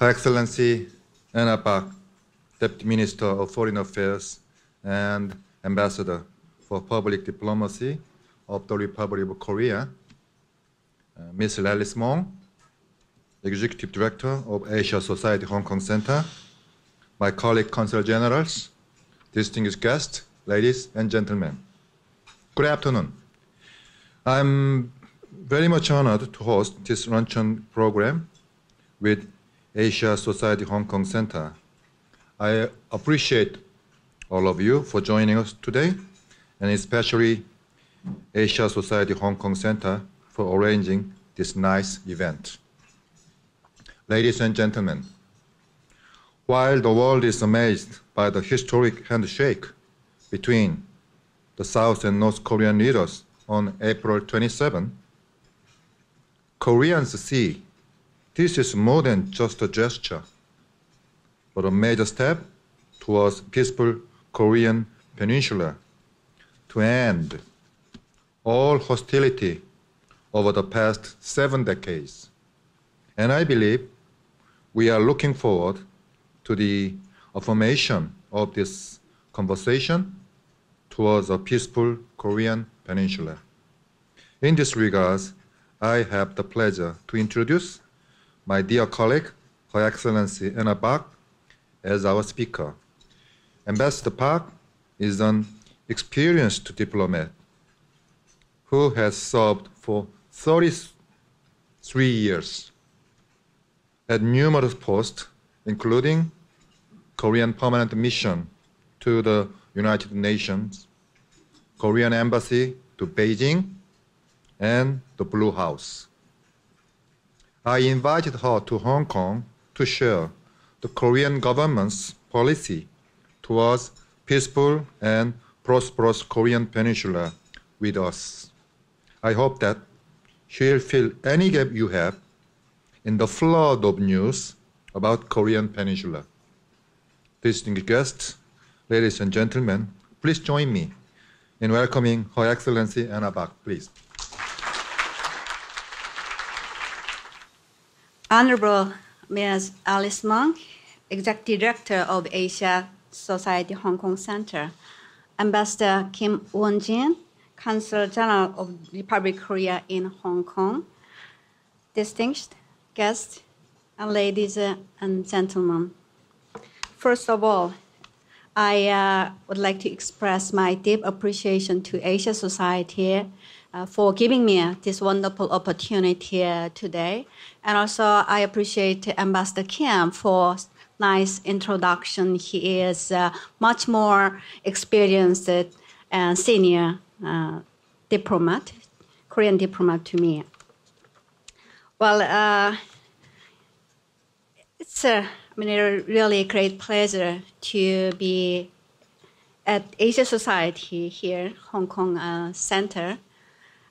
Her Excellency Enna Park, Deputy Minister of Foreign Affairs and Ambassador for Public Diplomacy of the Republic of Korea, Ms. Alice Mong, Executive Director of Asia Society Hong Kong Center, my colleague Consul Generals, distinguished guests, ladies and gentlemen. Good afternoon. I'm very much honored to host this luncheon program with Asia Society Hong Kong Center. I appreciate all of you for joining us today, and especially Asia Society Hong Kong Center for arranging this nice event. Ladies and gentlemen, while the world is amazed by the historic handshake between the South and North Korean leaders on April 27, Koreans see this is more than just a gesture, but a major step towards peaceful Korean Peninsula to end all hostility over the past 7 decades. And I believe we are looking forward to the affirmation of this conversation towards a peaceful Korean Peninsula. In this regard, I have the pleasure to introduce my dear colleague, Her Excellency Enna Park, as our speaker. Ambassador Park is an experienced diplomat who has served for 33 years at numerous posts, including Korean Permanent Mission to the United Nations, Korean Embassy to Beijing, and the Blue House. I invited her to Hong Kong to share the Korean government's policy towards peaceful and prosperous Korean Peninsula with us. I hope that she'll fill any gap you have in the flood of news about Korean Peninsula. Distinguished guests, ladies and gentlemen, please join me in welcoming Her Excellency Enna Park, please. Honorable Ms. Alice Mong, Executive Director of Asia Society Hong Kong Center, Ambassador Kim Moon Jae-In, Consul General of Republic of Korea in Hong Kong, distinguished guests, and ladies and gentlemen. First of all, I would like to express my deep appreciation to Asia Society for giving me this wonderful opportunity today. And also, I appreciate Ambassador Kim for nice introduction. He is much more experienced and senior diplomat, Korean diplomat to me. Well, it's a really great pleasure to be at Asia Society here, Hong Kong Center,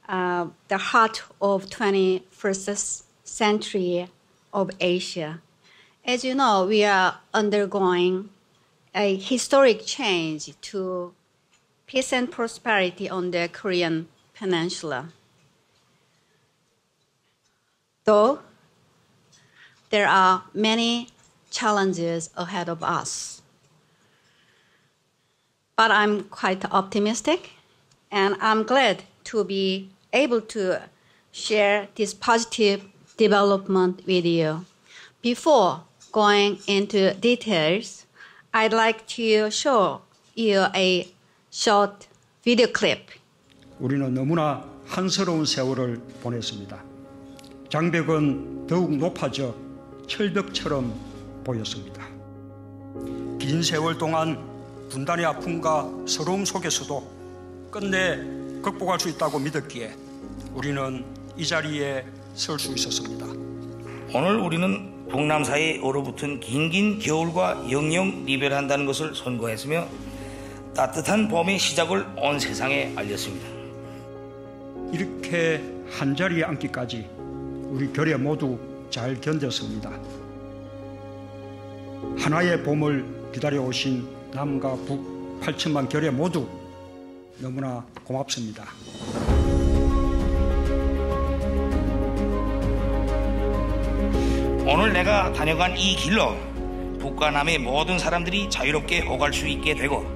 the heart of 21st century of Asia. As you know, we are undergoing a historic change to peace and prosperity on the Korean Peninsula. Though there are many challenges ahead of us, but I'm quite optimistic, and I'm glad to be able to share this positive development with you. Before going into details, I'd like to show you a short video clip. 우리는 너무나 한스러운 세월을 보냈습니다. 장벽은 더욱 높아져 철벽처럼 보였습니다. 긴 세월 동안 분단의 아픔과 서러움 속에서도 끝내 극복할 수 있다고 믿었기에 우리는 이 자리에 설 수 있었습니다. 오늘 우리는 북남 사이에 얼어붙은 긴긴 겨울과 영영 이별한다는 것을 선고했으며 따뜻한 봄의 시작을 온 세상에 알렸습니다. 이렇게 한자리에 앉기까지 우리 결의 모두 잘 견뎠습니다. 하나의 봄을 기다려오신 남과 북 8천만 결의 모두 너무나 고맙습니다. 오늘 내가 다녀간 이 길로 북과 남의 모든 사람들이 자유롭게 오갈 수 있게 되고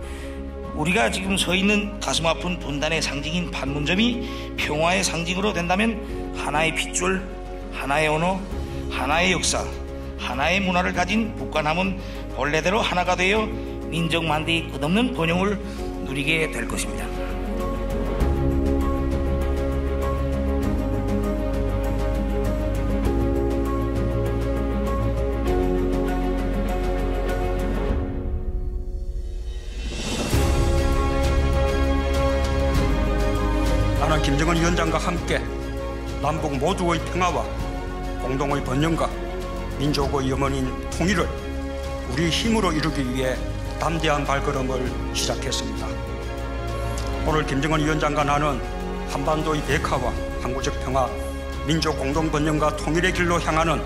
우리가 지금 서 있는 가슴 아픈 분단의 상징인 판문점이 평화의 상징으로 된다면 하나의 핏줄, 하나의 언어, 하나의 역사, 하나의 문화를 가진 북과 남은 본래대로 하나가 되어 민족 만대의 끝없는 번영을 누리게 될 것입니다. 나는 김정은 위원장과 함께 남북 모두의 평화와 공동의 번영과 민족의 영원인 통일을 우리 힘으로 이루기 위해 담대한 발걸음을 시작했습니다. 오늘 김정은 위원장과 나는 한반도의 백화와 항구적 평화, 민족 공동 번영과 통일의 길로 향하는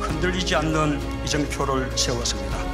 흔들리지 않는 이정표를 세웠습니다.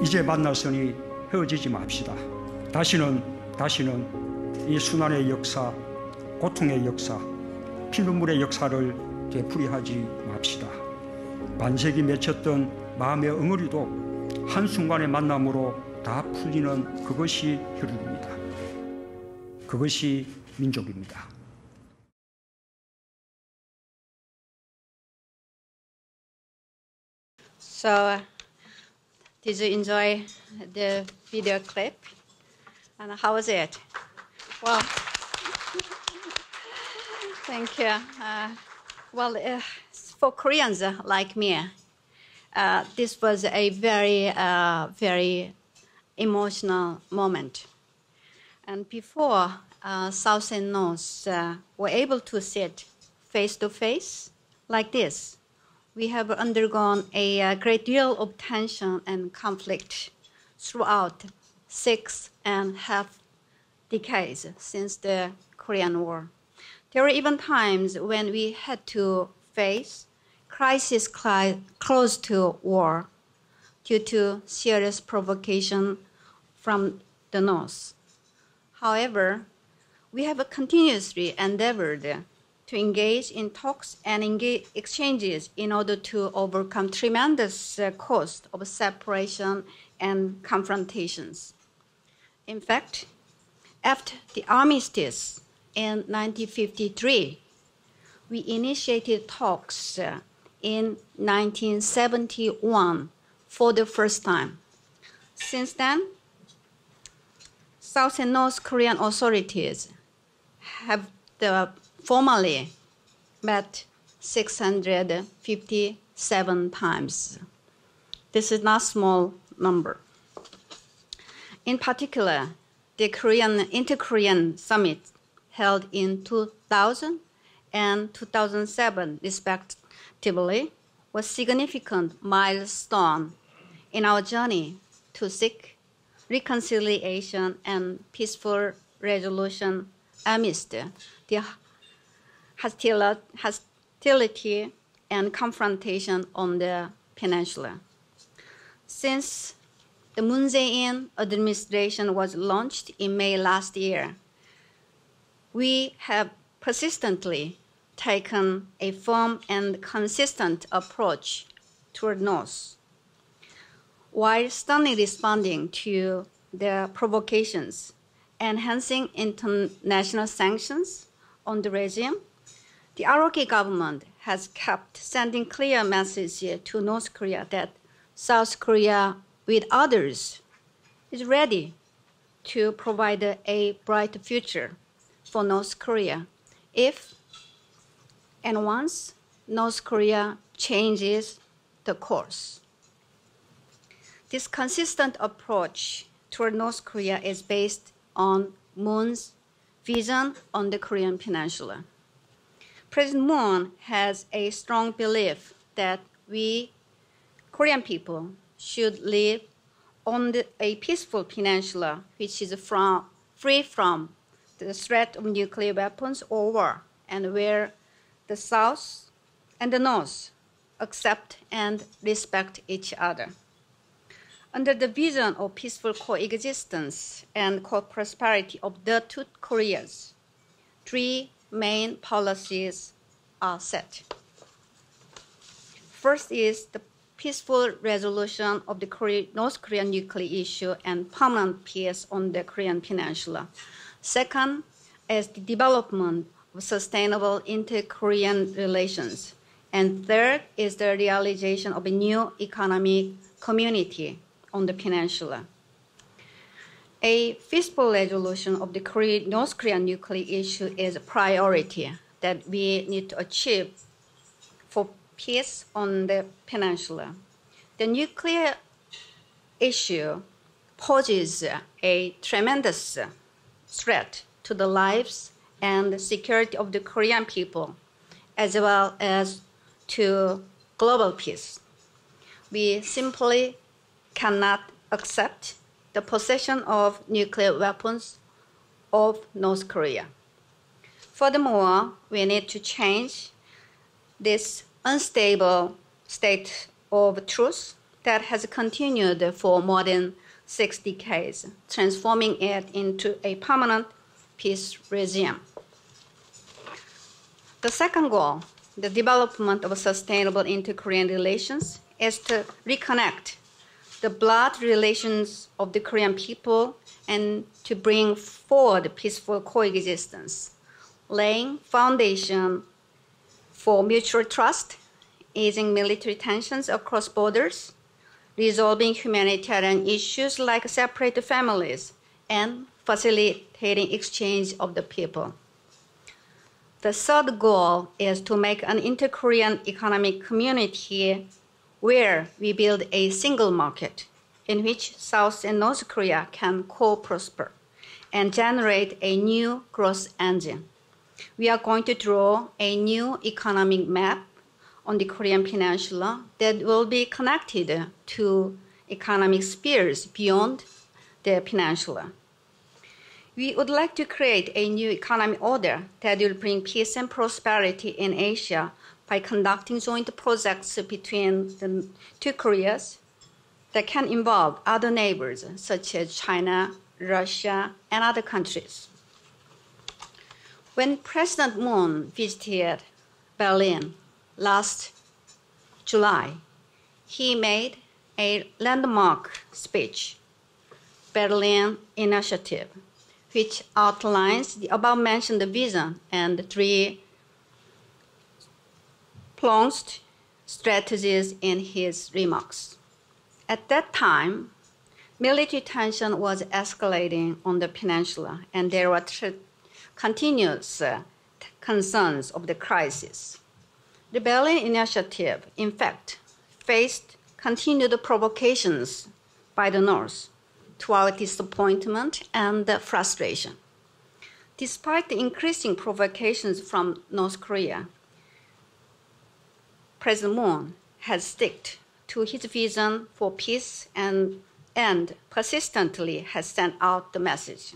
이제 만났으니 헤어지지 맙시다. 다시는 이 순환의 역사, 고통의 역사, 피눈물의 역사를 되풀이하지 맙시다. 반세기 맺혔던 마음의 응어리도 한순간의 만남으로 다 풀리는 그것이 혈육입니다. 그것이 민족입니다. So, did you enjoy the video clip? And how was it? Well, thank you. For Koreans like me, this was a very emotional moment. And before South and North were able to sit face to face like this, we have undergone a great deal of tension and conflict throughout 6.5 decades since the Korean War. There were even times when we had to face crises close to war due to serious provocation from the North. However, we have continuously endeavored to engage in talks and exchanges in order to overcome tremendous cost of separation and confrontations. In fact, after the armistice in 1953, we initiated talks in 1971 for the first time. Since then, South and North Korean authorities have formally met 657 times. This is not a small number. In particular, the Inter-Korean Summit held in 2000 and 2007, respectively, was a significant milestone in our journey to seek reconciliation and peaceful resolution amidst the hostility and confrontation on the peninsula. Since the Moon Jae-In administration was launched in May last year, we have persistently taken a firm and consistent approach toward North, while sternly responding to the provocations, enhancing international sanctions on the regime. The ROK government has kept sending clear messages to North Korea that South Korea, with others, is ready to provide a bright future for North Korea if and once North Korea changes the course. This consistent approach toward North Korea is based on Moon's vision on the Korean Peninsula. President Moon has a strong belief that we Korean people should live on a peaceful peninsula which is free from the threat of nuclear weapons or war, and where the South and the North accept and respect each other. Under the vision of peaceful coexistence and co-prosperity of the two Koreas, three main policies are set. First is the peaceful resolution of the North Korean nuclear issue and permanent peace on the Korean Peninsula. Second is the development of sustainable inter-Korean relations. And third is the realization of a new economic community on the peninsula. A peaceful resolution of the North Korean nuclear issue is a priority that we need to achieve for peace on the peninsula. The nuclear issue poses a tremendous threat to the lives and security of the Korean people, as well as to global peace. We simply cannot accept the possession of nuclear weapons of North Korea. Furthermore, we need to change this unstable state of truth that has continued for more than 6 decades, transforming it into a permanent peace regime. The second goal, the development of sustainable inter-Korean relations, is to reconnect the blood relations of the Korean people and to bring forward peaceful coexistence, laying foundation for mutual trust, easing military tensions across borders, resolving humanitarian issues like separate families, and facilitating exchange of the people. The third goal is to make an inter-Korean economic community where we build a single market in which South and North Korea can co-prosper and generate a new growth engine. We are going to draw a new economic map on the Korean Peninsula that will be connected to economic spheres beyond the peninsula. We would like to create a new economic order that will bring peace and prosperity in Asia by conducting joint projects between the two Koreas that can involve other neighbors such as China, Russia, and other countries. When President Moon visited Berlin last July, he made a landmark speech, Berlin Initiative, which outlines the above-mentioned vision and 3 pronged strategies in his remarks. At that time, military tension was escalating on the peninsula, and there were continuous concerns of the crisis. The Berlin Initiative, in fact, faced continued provocations by the North to our disappointment and frustration. Despite the increasing provocations from North Korea, President Moon has stuck to his vision for peace and persistently has sent out the message.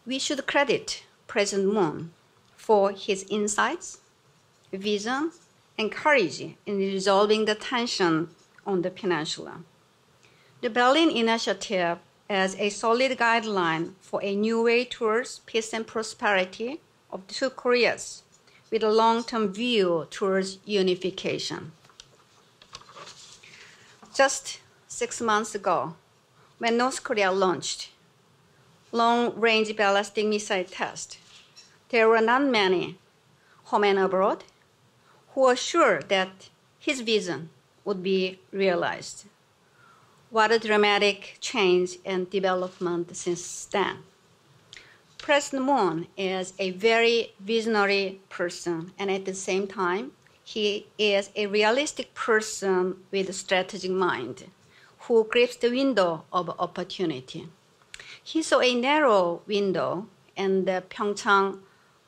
We should credit President Moon for his insights, vision, and courage in resolving the tension on the peninsula. The Berlin Initiative as a solid guideline for a new way towards peace and prosperity of the two Koreas, with a long-term view towards unification. Just 6 months ago, when North Korea launched long-range ballistic missile tests, there were not many home and abroad who were sure that his vision would be realized. What a dramatic change and development since then. President Moon is a very visionary person, and at the same time, he is a realistic person with a strategic mind who grips the window of opportunity. He saw a narrow window in the Pyeongchang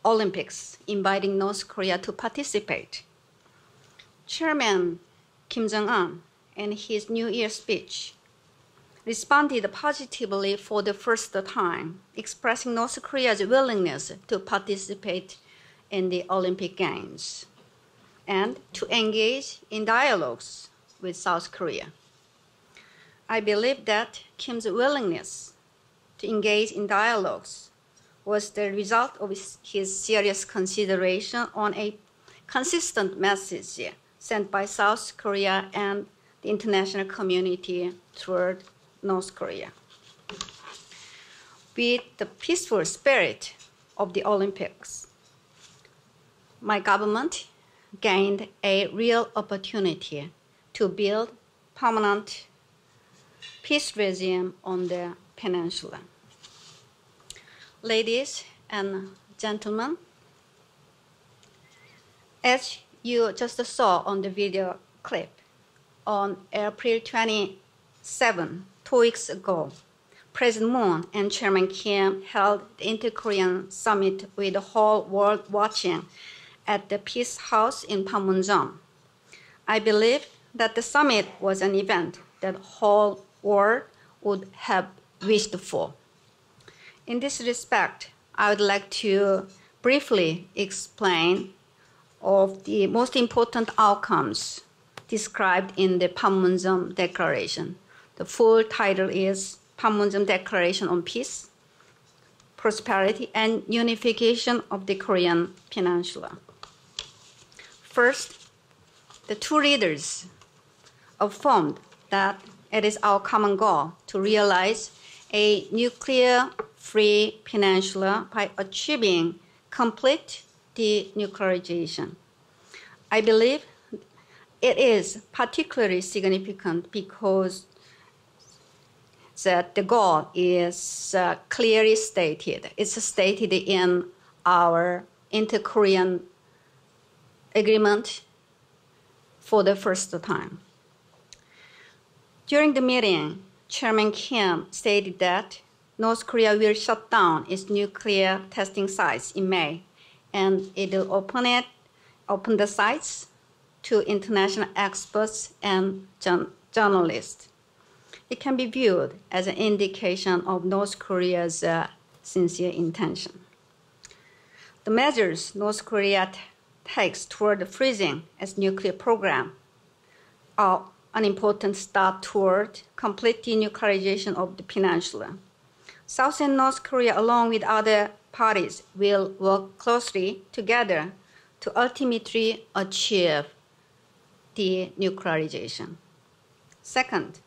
Olympics, inviting North Korea to participate. Chairman Kim Jong-un, in his New Year speech, responded positively for the first time, expressing North Korea's willingness to participate in the Olympic Games and to engage in dialogues with South Korea. I believe that Kim's willingness to engage in dialogues was the result of his serious consideration on a consistent message sent by South Korea and the international community toward North Korea. With the peaceful spirit of the Olympics, my government gained a real opportunity to build permanent peace regime on the peninsula. Ladies and gentlemen, as you just saw on the video clip, on April 27, 2 weeks ago, President Moon and Chairman Kim held the Inter-Korean Summit with the whole world watching at the Peace House in Panmunjom. I believe that the summit was an event that the whole world would have wished for. In this respect, I would like to briefly explain of the most important outcomes described in the Panmunjom Declaration. The full title is Panmunjom Declaration on Peace, Prosperity, and Unification of the Korean Peninsula. First, the two leaders affirmed that it is our common goal to realize a nuclear-free peninsula by achieving complete denuclearization. I believe it is particularly significant because that the goal is clearly stated. It's stated in our inter-Korean agreement for the first time. During the meeting, Chairman Kim stated that North Korea will shut down its nuclear testing sites in May, and it will open the sites to international experts and journalists. It can be viewed as an indication of North Korea's sincere intention. The measures North Korea takes toward freezing its nuclear program are an important start toward complete denuclearization of the peninsula. South and North Korea, along with other parties, will work closely together to ultimately achieve denuclearization. Second,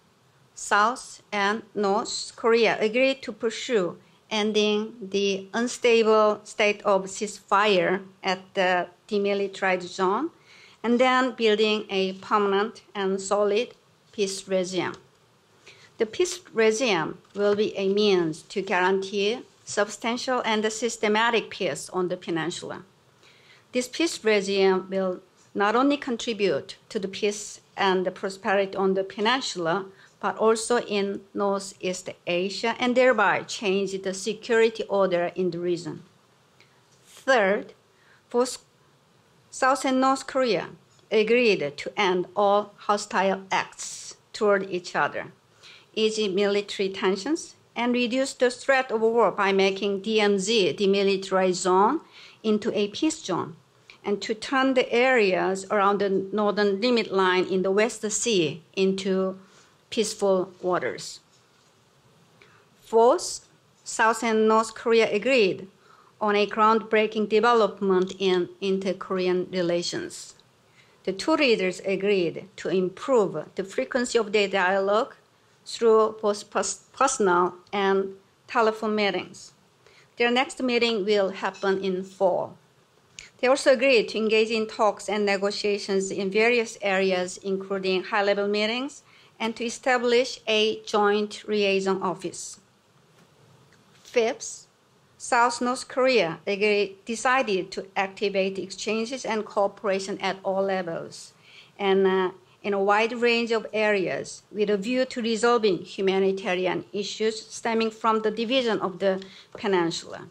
South and North Korea agreed to pursue ending the unstable state of ceasefire at the demilitarized zone, and then building a permanent and solid peace regime. The peace regime will be a means to guarantee substantial and systematic peace on the peninsula. This peace regime will not only contribute to the peace and the prosperity on the peninsula, but also in Northeast Asia, and thereby change the security order in the region. Third, both South and North Korea agreed to end all hostile acts toward each other, ease military tensions, and reduce the threat of war by making DMZ, demilitarized zone, into a peace zone, and to turn the areas around the northern limit line in the West Sea into peaceful waters. Fourth, South and North Korea agreed on a groundbreaking development in inter-Korean relations. The two leaders agreed to improve the frequency of their dialogue through both personal and telephone meetings. Their next meeting will happen in fall. They also agreed to engage in talks and negotiations in various areas, including high-level meetings, and to establish a joint liaison office. Fifth, South-North Korea decided to activate exchanges and cooperation at all levels and in a wide range of areas with a view to resolving humanitarian issues stemming from the division of the peninsula.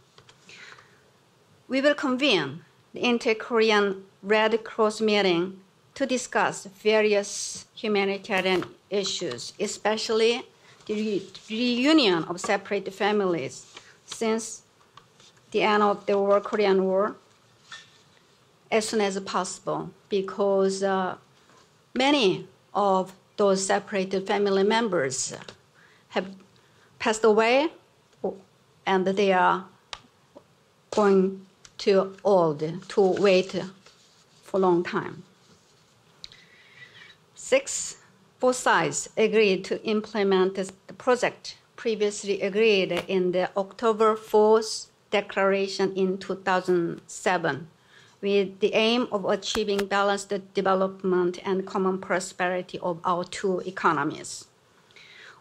We will convene the Inter-Korean Red Cross meeting to discuss various humanitarian issues, especially the reunion of separated families since the end of the Korean War, as soon as possible, because many of those separated family members have passed away, and they are going too old to wait for a long time. 6, both sides agreed to implement the project previously agreed in the October 4th Declaration in 2007, with the aim of achieving balanced development and common prosperity of our two economies.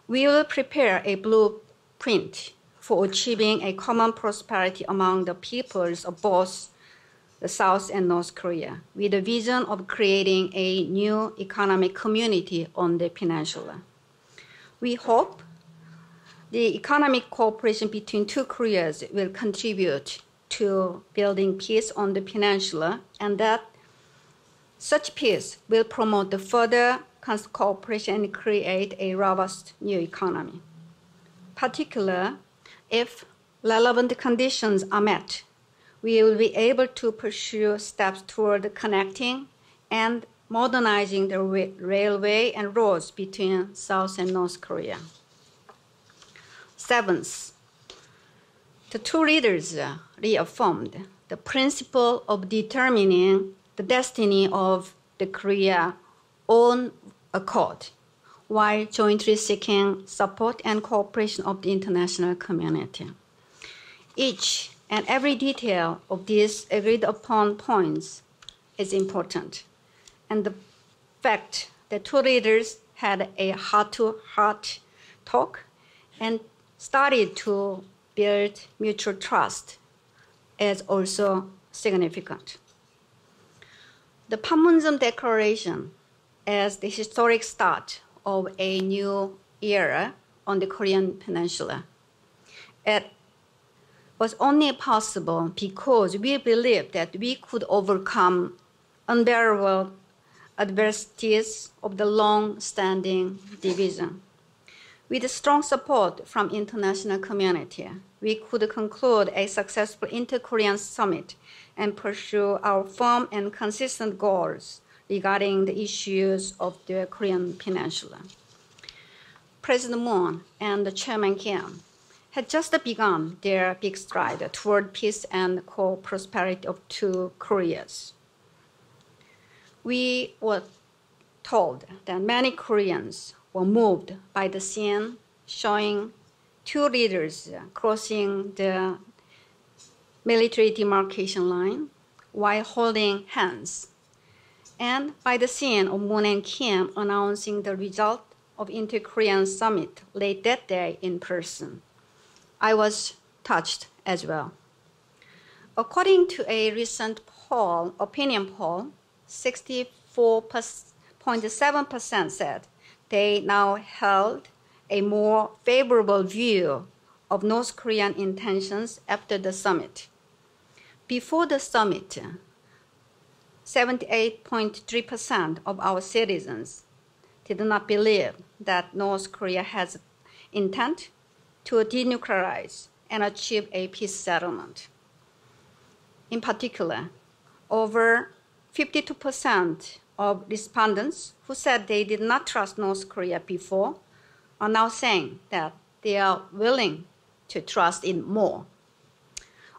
We will prepare a blueprint for achieving a common prosperity among the peoples of both the South and North Korea, with a vision of creating a new economic community on the peninsula. We hope the economic cooperation between two Koreas will contribute to building peace on the peninsula, and that such peace will promote the further cooperation and create a robust new economy. Particularly, if relevant conditions are met, we will be able to pursue steps toward connecting and modernizing the railway and roads between South and North Korea. 7th, the two leaders reaffirmed the principle of determining the destiny of the Korea on accord, while jointly seeking support and cooperation of the international community. Each and every detail of these agreed upon points is important, and the fact that two leaders had a heart-to-heart talk and started to build mutual trust is also significant. The Panmunjom Declaration is the historic start of a new era on the Korean Peninsula. It was only possible because we believed that we could overcome unbearable adversities of the long-standing division. With strong support from international community, we could conclude a successful inter-Korean summit and pursue our firm and consistent goals regarding the issues of the Korean Peninsula. President Moon and Chairman Kim had just begun their big stride toward peace and co-prosperity of two Koreas. We were told that many Koreans were moved by the scene showing two leaders crossing the military demarcation line while holding hands, and by the scene of Moon and Kim announcing the result of Inter-Korean Summit late that day in person. I was touched as well. According to a recent opinion poll, 64.7% said they now held a more favorable view of North Korean intentions after the summit. Before the summit, 78.3% of our citizens did not believe that North Korea has intent to denuclearize and achieve a peace settlement. In particular, over 52% of respondents who said they did not trust North Korea before are now saying that they are willing to trust it more.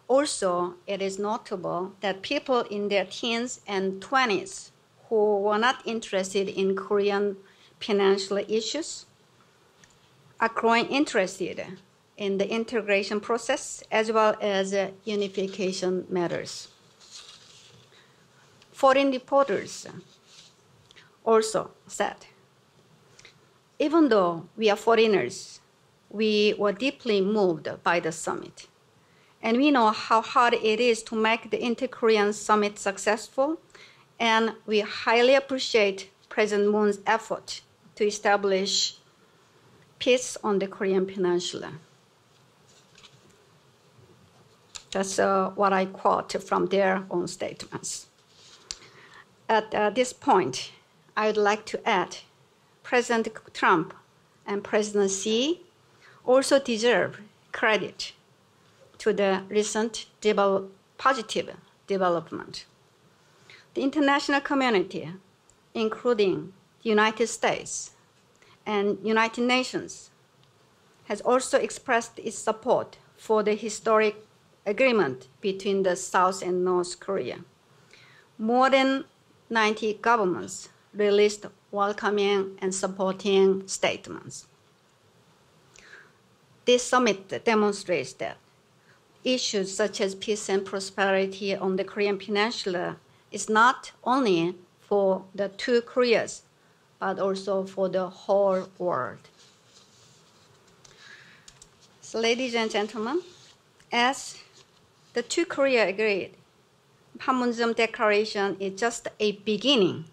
Also, it is notable that people in their teens and 20s who were not interested in Korean Peninsula issues are growing interested in the integration process as well as unification matters. Foreign reporters also said, even though we are foreigners, we were deeply moved by the summit. And we know how hard it is to make the Inter-Korean Summit successful, and we highly appreciate President Moon's effort to establish peace on the Korean Peninsula. That's what I quote from their own statements. At this point, I would like to add President Trump and President Xi also deserve credit to the recent positive development. The international community, including the United States and United Nations, has also expressed its support for the historic agreement between the South and North Korea. More than 90 governments released welcoming and supporting statements. This summit demonstrates that issues such as peace and prosperity on the Korean Peninsula is not only for the two Koreas, but also for the whole world. So, ladies and gentlemen, as the two Korea agreed, Panmunjom Declaration is just a beginning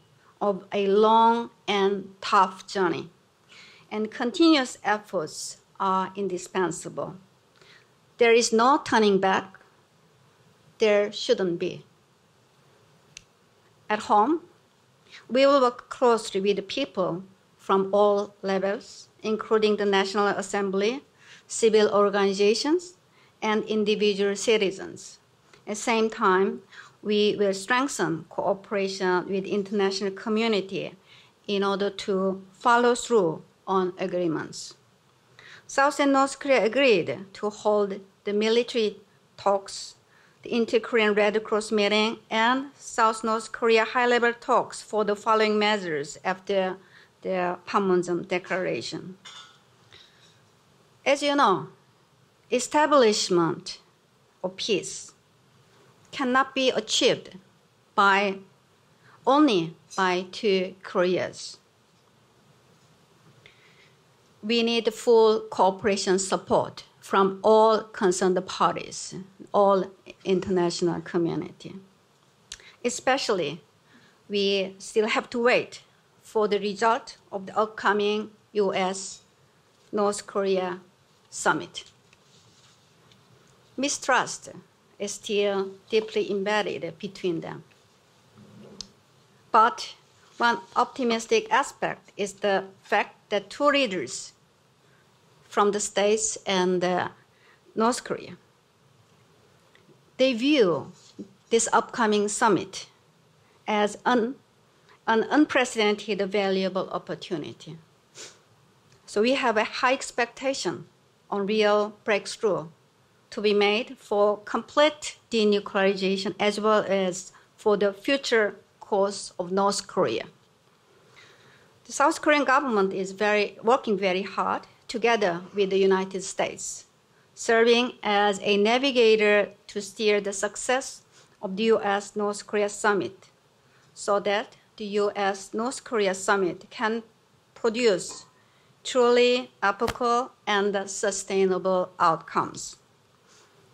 of a long and tough journey, and continuous efforts are indispensable. There is no turning back. There shouldn't be. At home, we will work closely with the people from all levels, including the National Assembly, civil organizations, and individual citizens. At the same time, we will strengthen cooperation with the international community in order to follow through on agreements. South and North Korea agreed to hold the military talks, the Inter-Korean Red Cross meeting, and South-North Korea high-level talks for the following measures after the Panmunjom Declaration. As you know, establishment of peace cannot be achieved only by two Koreas. We need full cooperation support from all concerned parties, all international community. Especially, we still have to wait for the result of the upcoming U.S.-North Korea summit. Mistrust is still deeply embedded between them. But one optimistic aspect is the fact that two leaders from the States and North Korea, they view this upcoming summit as an unprecedented valuable opportunity. So we have a high expectation on real breakthrough to be made for complete denuclearization as well as for the future course of North Korea. The South Korean government is working very hard together with the United States, serving as a navigator to steer the success of the U.S.-North Korea summit so that the U.S.-North Korea summit can produce truly epochal and sustainable outcomes.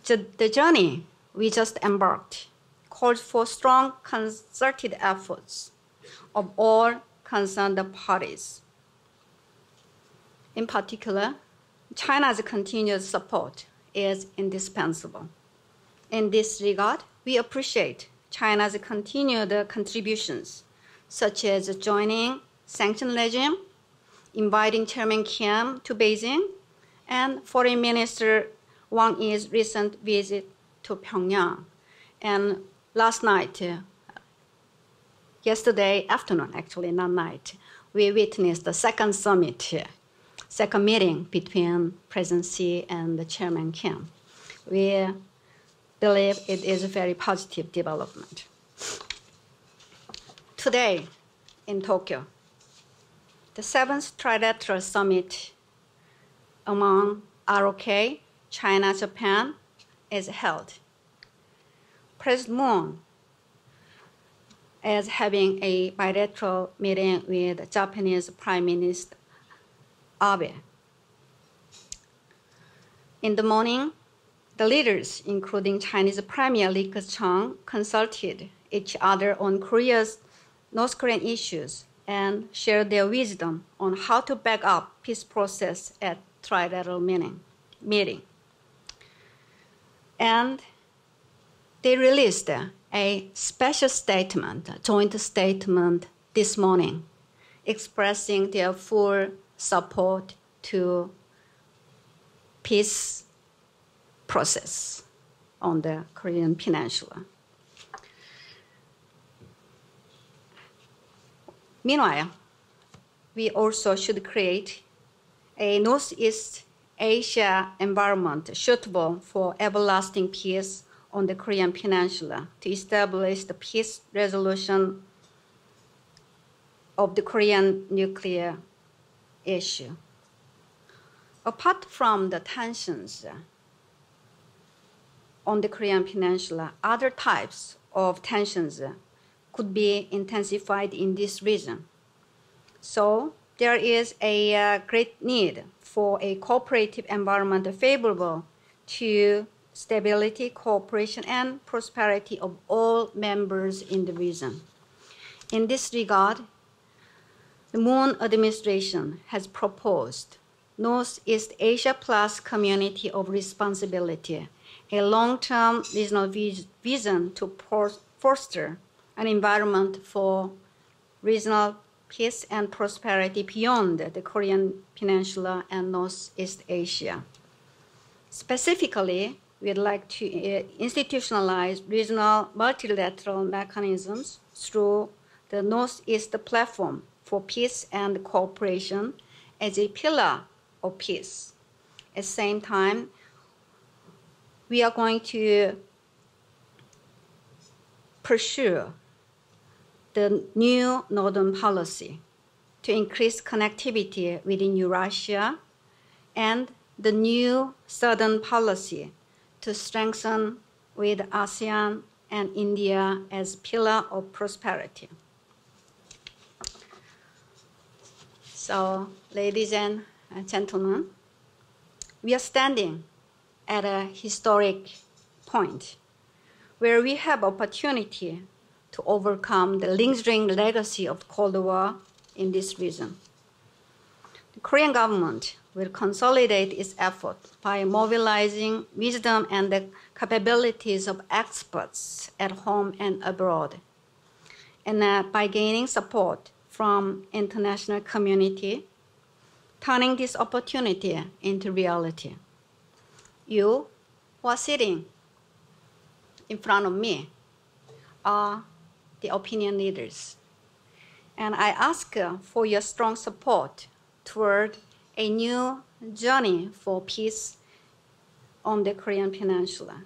The journey we just embarked calls for strong concerted efforts of all concerned parties. In particular, China's continued support is indispensable. In this regard, we appreciate China's continued contributions, such as joining sanction regime, inviting Chairman Kim to Beijing, and Foreign Minister Wang Yi's recent visit to Pyongyang. And yesterday afternoon, actually, not night, we witnessed the second meeting between President Xi and the Chairman Kim. We believe it is a very positive development. Today in Tokyo, the 7th Trilateral Summit among ROK, China, Japan is held. President Moon is having a bilateral meeting with Japanese Prime Minister Abe. In the morning, the leaders, including Chinese Premier Li Keqiang, consulted each other on North Korean issues and shared their wisdom on how to back up peace process at trilateral meeting. And they released a special statement, a joint statement this morning, expressing their full support to peace process on the Korean Peninsula. Meanwhile, we also should create a Northeast Asia environment suitable for everlasting peace on the Korean Peninsula to establish the peace resolution of the Korean nuclear issue. Apart from the tensions on the Korean Peninsula, other types of tensions could be intensified in this region. So there is a great need for a cooperative environment favorable to stability, cooperation, and prosperity of all members in the region. In this regard, the Moon administration has proposed Northeast Asia Plus Community of Responsibility, a long-term regional vision to foster an environment for regional peace and prosperity beyond the Korean Peninsula and Northeast Asia. Specifically, we'd like to institutionalize regional multilateral mechanisms through the Northeast Platform for Peace and Cooperation as a pillar of peace. At the same time, we are going to pursue the new Northern policy to increase connectivity within Eurasia and the new Southern policy to strengthen with ASEAN and India as pillar of prosperity. So, ladies and gentlemen, we are standing at a historic point where we have opportunity to overcome the lingering legacy of Cold War in this region. The Korean government will consolidate its effort by mobilizing wisdom and the capabilities of experts at home and abroad, and by gaining support from international community, turning this opportunity into reality. You who are sitting in front of me are the opinion leaders. And I ask for your strong support toward a new journey for peace on the Korean Peninsula.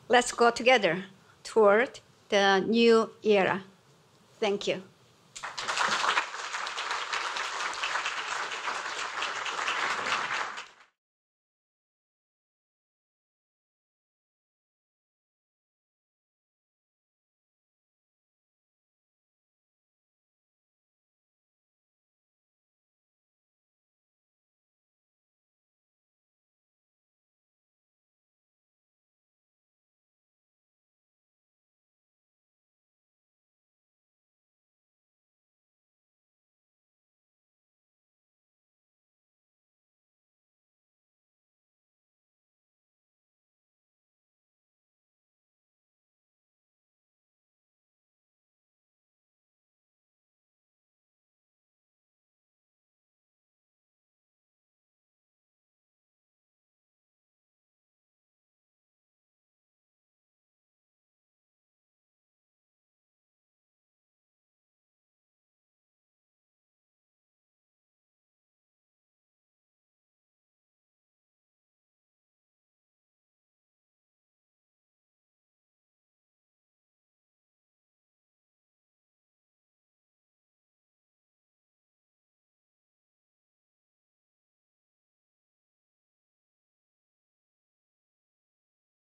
Let's go together toward the new era. Thank you.